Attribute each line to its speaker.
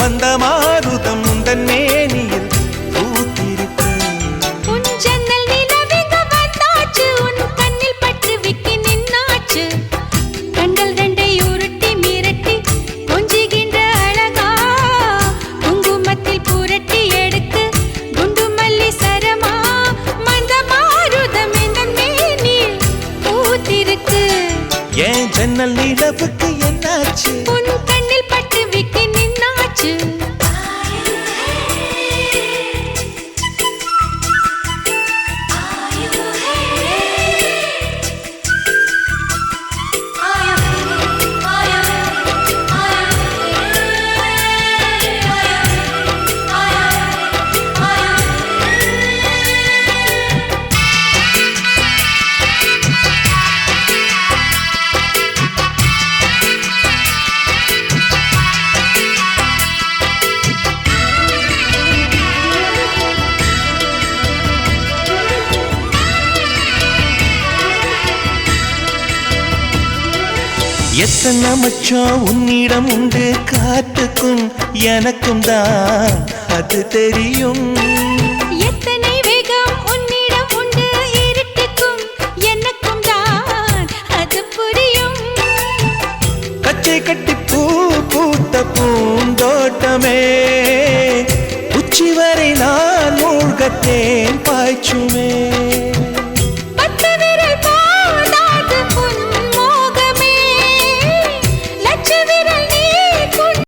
Speaker 1: வந்த மாருதம் உந்தன் மேனியில் பூத்திருக்கு.
Speaker 2: உன் ஜன்னல் நிலவிங்க வந்தாச்சு, உன் கண்ணில் பட்டு விக்கி நின்னாச்சு. கண்கள் ரெண்டை உருட்டி மிரட்டி கொஞ்சுகின்ற அழகா, குங்குமத்தில் புரட்டி எடுத்து குண்டு மல்லி சரமா. வந்த மாருதம் உந்தன் மேனியில் பூத்திருக்கு.
Speaker 1: ஏன் ஜன்னல் நிலவுக்கு என்னாச்சு?
Speaker 2: உன் கண்ணில் பட்டு விக்கி நின்னாச்சு.
Speaker 1: எத்தனை மச்சம் உன்னிடம் உண்டு, காத்துக்கும் எனக்கும் தான் அது தெரியும்.
Speaker 2: எத்தனை வேகம் உன்னிடம் உண்டு, இருட்டுக்கும் எனக்கும் தான் அது புரியும்.
Speaker 1: கச்சை கட்டி பூ பூத்த பூந்தோட்டமே, உச்சி வரை நான் மூழ்கத்தேன் பாய்ச்சுமே.